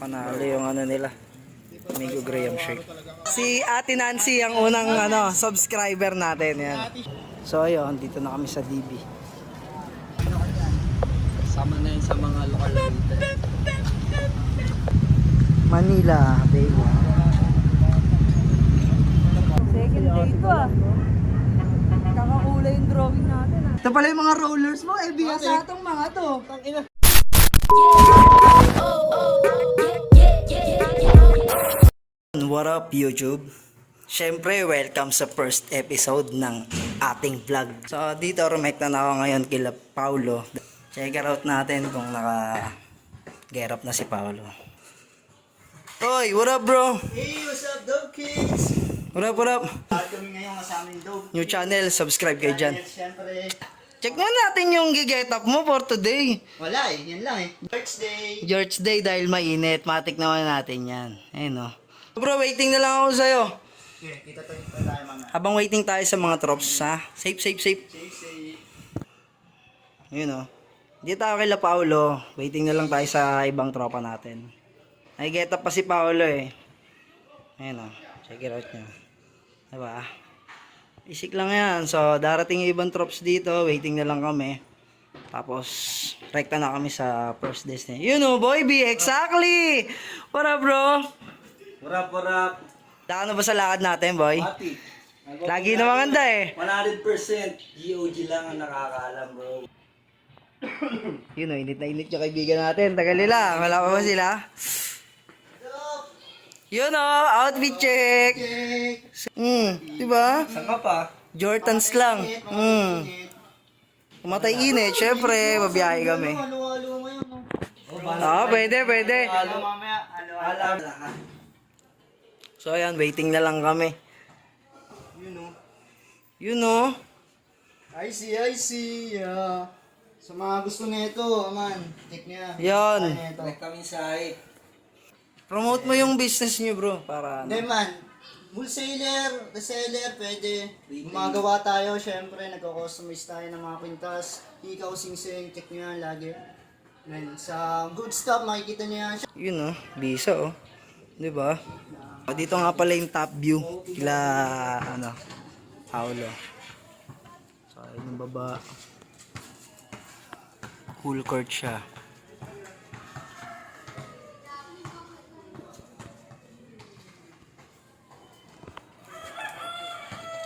Panalo yung ano nila. Amigo Graham Shake. Si Ate Nancy ang unang subscriber natin. Yan. So ayun, dito na kami sa DB. Sama na yun sa mga lokal dito. Manila, baby. Second day ito Kakakulay yung drawing natin Ito pala yung mga rollers mo. Biya sa itong mga to. What up YouTube? Siyempre, welcome sa first episode ng ating vlog. So dito, rumekta na ako ngayon kila Paulo. Check out natin kung naka-get up na si Paulo. Oy, what up bro? Hey, what's up, Dog Kids? What up, what up? Kami ngayon kasama yung Dog. New channel, subscribe kayo dyan. Siyempre. Check nga natin yung get up mo for today. Wala yan lang George Day. George Day dahil mainit. Matik naman natin yan. Ayun o. Bro, waiting na lang ako sa'yo. Okay, kita tayo mga. Habang waiting tayo sa mga troops, ha? Safe. Safe. Ayun o. Dito tayo kila Paulo. Waiting na lang tayo sa ibang tropa natin. Ay, get up pa si Paulo eh. Ayun o. Check it out nyo. Diba? Isik lang yan. So, darating yung ibang troops dito. Waiting na lang kami. Tapos, rekta na kami sa first destination. Yun o, boy B. Exactly! What up, bro? What up? Ano ba sa lakad natin, boy? Mati. Lagi na maganda eh. 100% GOG lang ang nakakaalam, bro. Yun o, init na init yung kaibigan natin. Tagal nila. Wala pa ba sila? Yun o, outfit check. Diba? Saan ka pa? Jordans lang. Kumatay init, syempre, babiyahe kami. Halo-halo ngayon. Pwede. Halo mamaya. Halo. So ayan, waiting na lang kami. Yun o. I see. Sa mga gusto nito, aman, take niya. Yan. Like kami sa Promote mo yung business nyo, bro. Para Hindi man, wholesaler, reseller, pwede. Gumagawa tayo, syempre, nagko-customize tayo ng mga kwintas. Ikaw, sing-sing, check nyo yan lagi. Then, sa good stuff, makikita nyo yan. yun o, bisa o. Diba? Dito nga pala yung top view. Kila, Paulo. So, ayun yung baba. Cool court siya.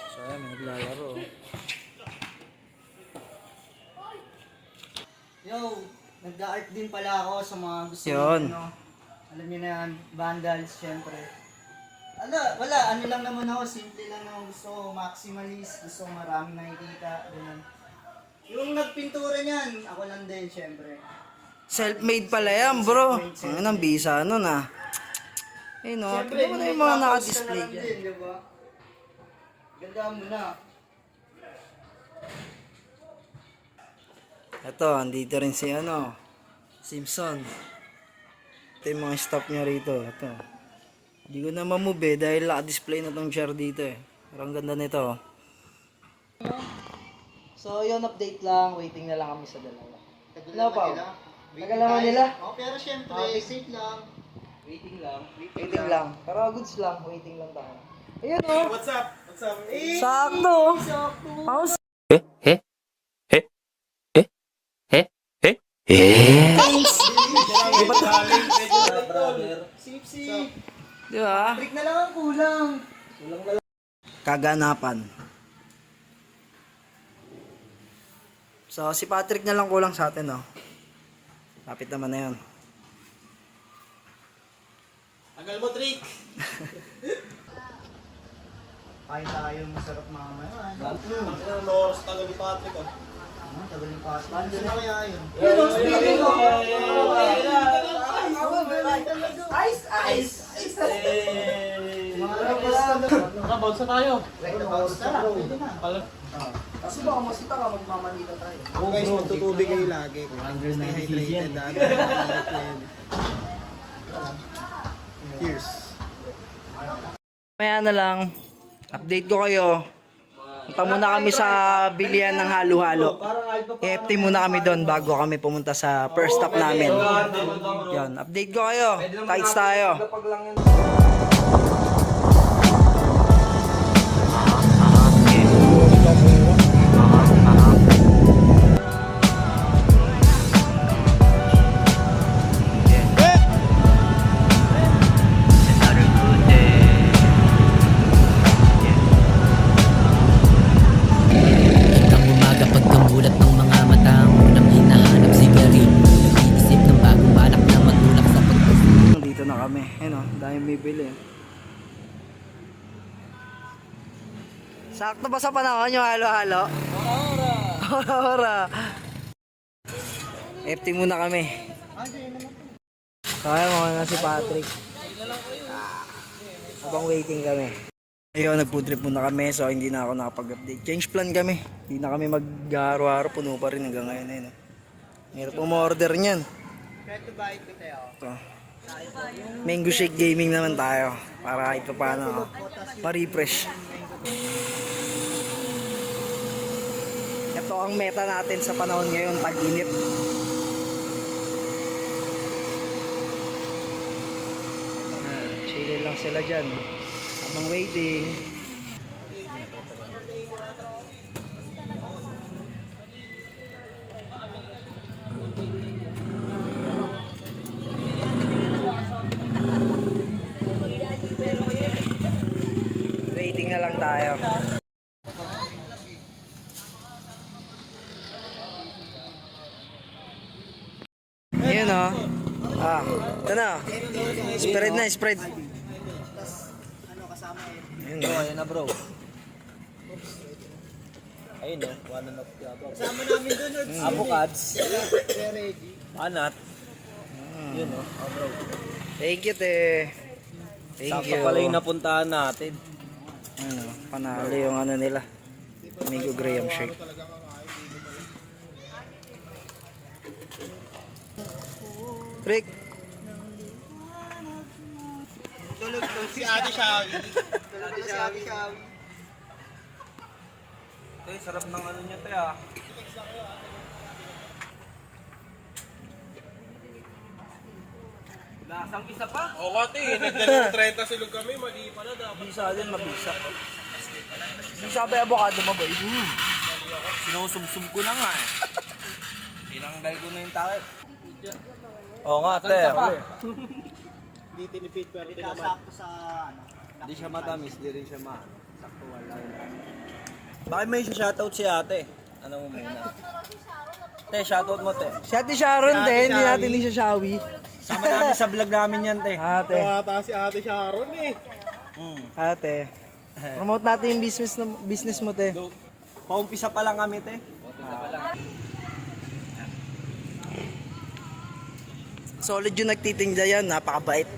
So, ayan, may naglalaro. Yo, nag-art din pala ako sa mga gusto Yun. nyo, alam nyo na yan, vandals, syempre. Wala, ano lang naman ako, simple lang ako, gusto ko maximalist, gusto ko maraming nakikita, ganun. Yung nagpintura niyan, ako lang din, syempre. Self-made pala yan, bro. Ang nang bisa nun ah. Eh no, tignan mo na yung mga naka-display dyan. dyan. Diba? Ganda mo na. Ito, andito rin si Simpson. Ito yung mga stop niya rito. Ito. Hindi ko na mamove dahil naka-display na tong chair dito eh. Parang ganda nito. So, yun update lang. Waiting na lang kami sa dalawa. Hello, Pao. Tagal naman nila. Oh, pero syempre, safe lang. Waiting Waiting lang. Pero goods lang. Waiting lang tayo. Ayun oh. What's up? Sakto. Pause. Sip. Di ba? Trick na lang ang kulang. Kaganapan. So, si Patrick na lang kulang sa atin, oh. Lapit naman na yun. Tagal mo, Trick. Kain tayo, masarap mamaya. Ang oras tagal ni Patrick, ah. Tagal ni Patrick. Paano na kaya yun? Ice! Nakabounce na tayo. Kasi baka masita ka, magmamanita tayo. Oo guys, magtutubig kayo lagi. Stay hydrated lagi. Cheers. Maya na lang, update ko kayo. Punta muna kami sa bilihan ng halo-halo. FT muna kami doon bago kami pumunta sa first stop namin. Yan, update ko kayo. Kites tayo. Ang umaga pagkamulat ng mga mata, unang hinahanap sigarilyo, nag-iisip ng bagong balak na matulak sa pagkasin. Dito na kami. Ayun o, dahil bibili. Sakto ba sa panahon yung halo-halo? Ora. FT muna kami. Kaya mo na si Patrick. Habang waiting kami. Ayun, nag-food trip muna kami so hindi na ako nakapag-update. Change plan kami. Hindi na kami mag-araw-araw. Puno pa rin hanggang ngayon. Ayun, hirap umorder niyan. Ito. Mango shake gaming naman tayo. Para kahit pa paano ma-refresh. Ito ang meta natin sa panahon ngayon, tag-init. Chill lang sila dyan. Habang waiting. Waiting na lang tayo. Ayun o. Ito na. Spread na, spread. Ayun o. Ayan na bro. Ayun o, one and a half. Kasama namin doon, avocads. Anat. Yun o, bro. Thank you, te. Thank you. Sakto pala yung napuntahan natin. Ano, panalo yung ano nila. Mango Graham shake. Rick. Tulog si Ate Shawi. Tulog si Ate Shawi. Ito, sarap ng ano niya, te ah. Lasang isa pa? Oo, ate. Nagdala ng 30 silog kami. Mali pala dapat. Bisa din, mabisa. Bisa ba yung avocado mo ba? Sinusumsum ko na nga eh. Tinanggal ko na yung takip. Oo nga, te. Hindi tinipid pero Sakto sa ano. Hindi siya matamis, di rin siya sakto wala. Bakit may shoutout si ate? Ano mo muna? Te, shoutout mo te. Si Ate Sharon din, hindi natin ni siya Shawi. Sama namin sa vlog namin yan te. Ate, ata si Ate Sharon eh. ate. Promote natin yung business mo, te. Paumpisa pa lang kami te. Solid yung nagtitinda yan, napakabait.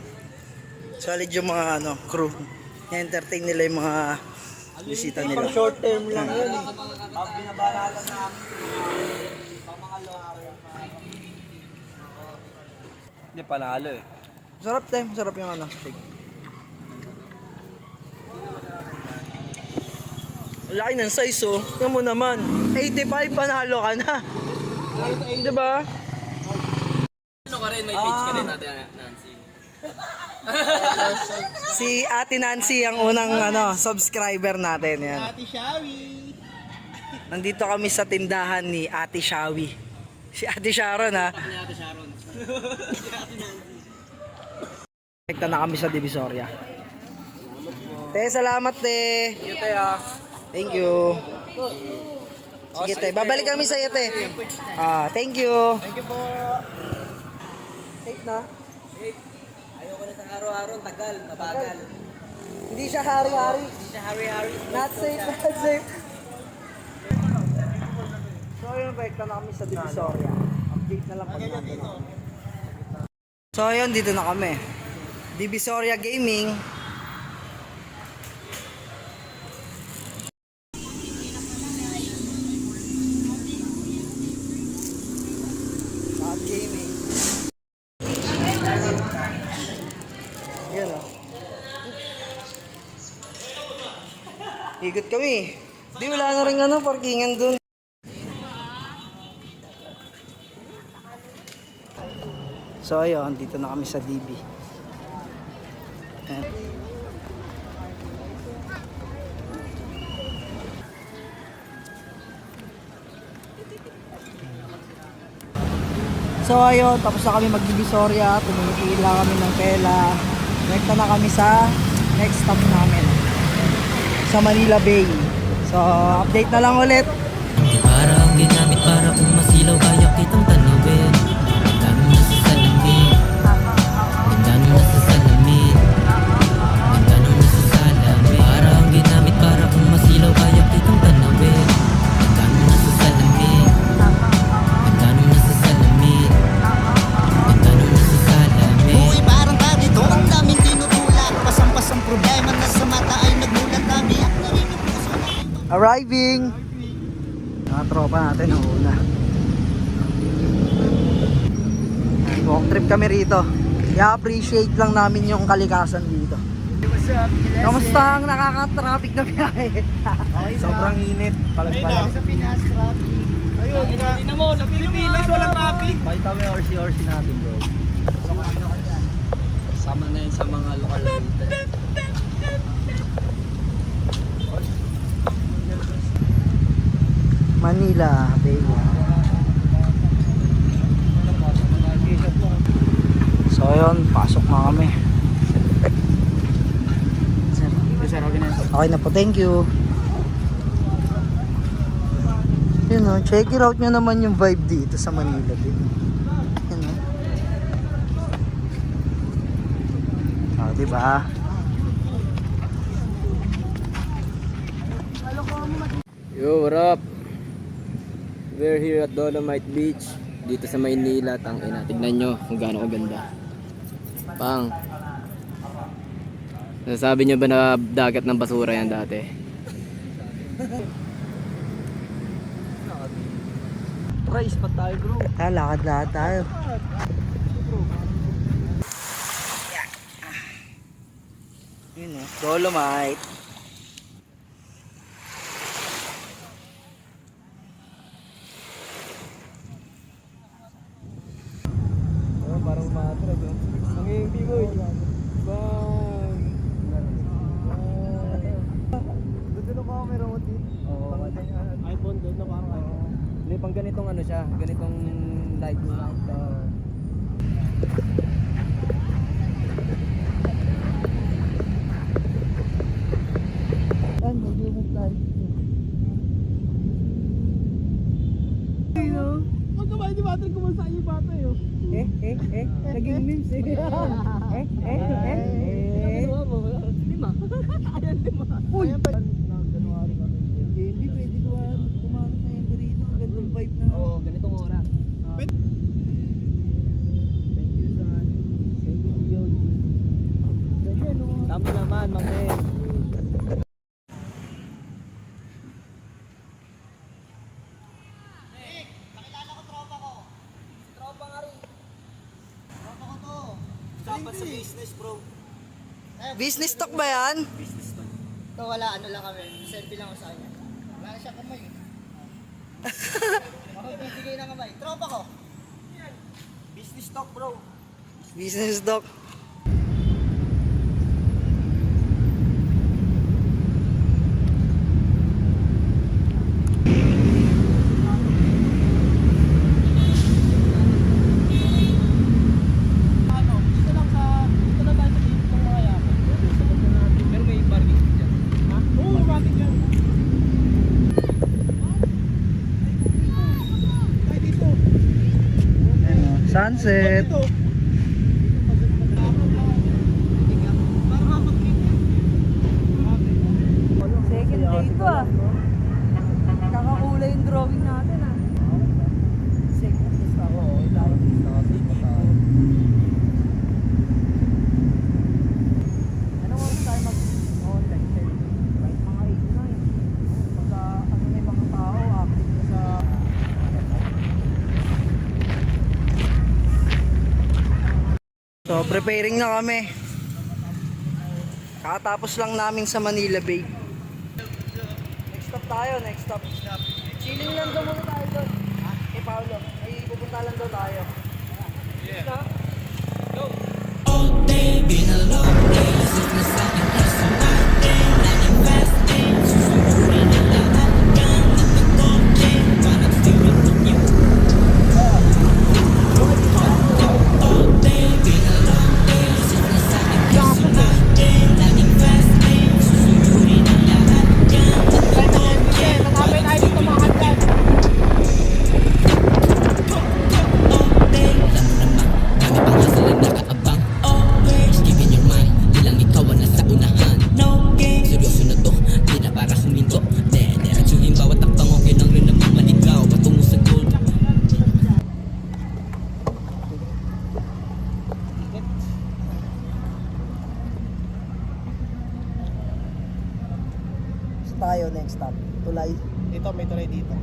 Solid yung mga crew. Na-entertain nila yung mga bisita nila. Pang short term lang yun eh. Ang binabaralan namin pang mga local. Hindi panalo eh. Sarap, te. Sarap yung steak. Laki ng size, oh. Tingnan mo naman. 85, panalo ka na. Diba? Ano ka rin, may page ka rin natin, Nancy. Si Ate Nancy ang unang subscriber natin. Yan. Ate Shawi. Nandito kami sa tindahan ni Ate Shawi. Si Ate Sharon, ha? Ate Sharon. Rekta na kami sa Divisoria. Te, salamat, te. Thank you. Sige, te. Babalik kami sa iyo, te. Thank you. Thank you po. Safe na? Ayoko na sa araw-araw, tagal, mabagal. Hindi siya hari-hari. Hindi siya hari-hari. Not safe, not safe. So, yun, rekta na kami sa Divisoria. Update na lang pag natin. So, yun, dito na kami. Divisoria Gaming. Gaming. Yan o. Ikot kami. Di, wala na rin ano, parkingan dun. So ayun, dito na kami sa DB. Ayan. So ayun, tapos na kami mag-Divisoria, tumipila kami ng tela. Rekta na kami sa next stop namin, sa Manila Bay. So update na lang ulit. Parang ginamit para kung masilaw kaya kitang tanawin. Ang dami na sa salamin. Ang dami na sa salamin. Ang dami na sa salamin. Parang ginamit para kung masilaw kaya kitang tanawin. Ang dami na sa salamin. Ang dami na sa salamin. Ang dami na sa salamin. Uy, parang ka dito, ang daming tinutulak. Pasang-pasang problema na sa mata ay nagmulat na biyak na rin ang puso na. Arriving! Mga tropa natin ang una. Walk trip kami rito. I-appreciate lang namin yung kalikasan dito. What's up? Kamusta ang nakaka-traffic na biyahe? Sobrang init. Palag-palag. Sa Pinas, traffic. Ayun, hindi mo, sa Pilipinas, walang traffic. Bakit kami orsi-orsi natin, bro? Sama na yun sa mga lokal dito. Manila Bay. So ayun, pasok na kami. Okay na po, thank you. Yun o, check it out nyo naman yung vibe dito sa Manila Bay. Yun o. Oh, diba? Yo, what up? We're here at Dolomite Beach dito sa Maynila. Tangina, tignan nyo kung gaano kaganda. Pang, nasasabi nyo ba na dagat ng basura yan dati? Price pa tayo, bro. Lakad-lakad tayo. Yun o, Dolomite. Parang matrag, oh. Ang hindi mo, bang! Doon na camera mo, Tito. Oo, iPhone doon na parang iPhone. Hindi, pang ganitong ano siya, ganitong light. Yan, mag-move tayo. Magkabay di Patrick, kumusta yung bata yun? Naging memes eh. Uy! Hindi, pwede ko kumano sa yung rito. Gandang vibe na. Oo, ganitong oras. Thank you, son. Thank you, Yogi. Ganda, no? Tama naman, Mang. Dapat sa business, bro. Business talk ba yan? Ito wala, ano lang kami. Selfie lang ako sa kanya. Wala na siya kamay. Ako bibigay ng kamay. Tropa ko. Business talk, bro. Business talk. Pero may parking dyan. Oo, matik yan. Ay, dito. Sunset. Dito. Second day ito ah. Kakakulay yung drawing natin ah. Second test ako. Dahil test ako. Anong oras tayo mag-online? Kahit mga 8 na eh. Pagka ano na yung mga tao, active na sa... So, preparing na kami. Kakatapos lang namin sa Manila Bay. Next stop tayo, next stop. Chilling lang daw muna tayo doon. Kay Paolo. Ay, pupunta lang daw tayo. Yeah. Tayo next stop. Tulay. Dito, may tulay dito.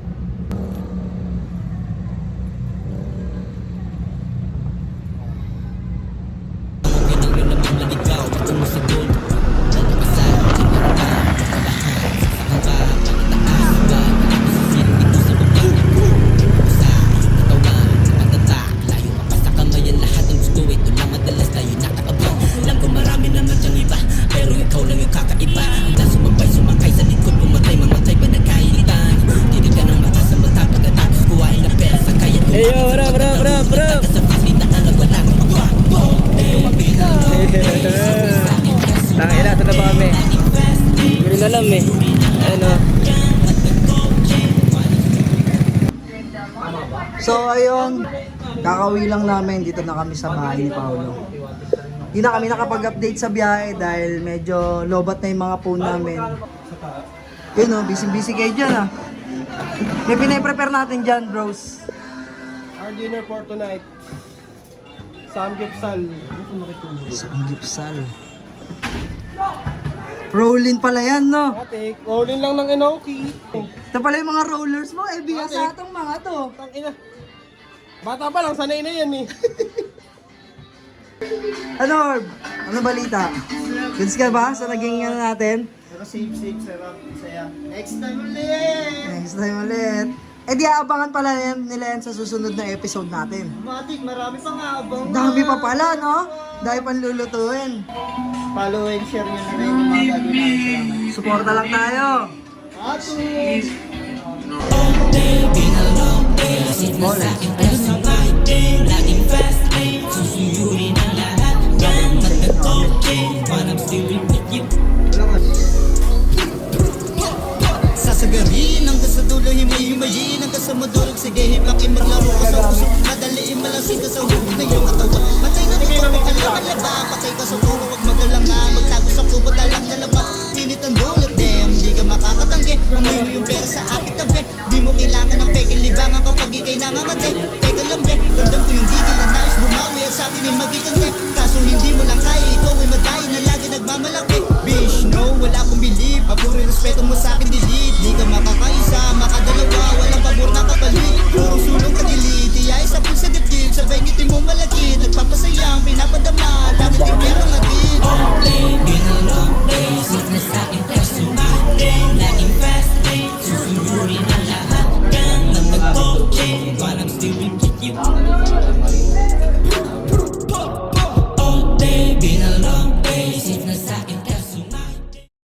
Hey yo, what up, what up, what up, what up? Tangina, ito na ba kami? Hindi rin alam eh. Ano? So ayun, kakauwi lang namin, dito na kami sa bahay ni Paolo. Hindi na kami nakapag-update sa biyahe dahil medyo lobat na yung mga phone namin. Yun o, busy-busy kayo dyan ah. May pinaprepare natin dyan, bros. Our dinner for tonight. Samgyeopsal. Samgyeopsal. Rolling pala yan, no? Ate, rolling lang ng enoki. Ito pala yung mga rollers mo, eh, biya sa atong mga to. Tangina. Bata pa lang, sanay na yan eh. Ano, Orb? Ano balita? Goods ka ba sa naging ano natin? Pero safe, sarap, saya. Next time ulit! Next time ulit. Eh di aabangan pala nila yan sa susunod na episode natin. Matik, marami pang aabang. Dami pa pala, no? Dahil pang lulutuin. Follow and share nyo na rin yung mga gagawin namin. Salamat. Suporta lang tayo. Atus! Sasagarin hanggang sa dulo, himay-himayin hanggang sa madulog. Sige, hipakin maglaro ka sa puso. Madaliin malasing ka sa hukot na iyong katawan. Matay na dito, may kalaman laba. Patay ka sa turo, huwag magalang nga. Magtago sa kubat, alam na laba. Pinit ang dulot, dem, di ka makakatanggi. Amoy mo yung pera sa akin tabi. Di mo kailangan ng peking libangan kapag ikay nangangatay. Teka lang, be, ramdam ko yung gigil na nais bumawi. At sa akin ay magigante. Kaso hindi mo lang kaya, ikaw ay madayo na lagi nagmamalaki. Bish, no, wala akong believe. Paburi, respeto mo sa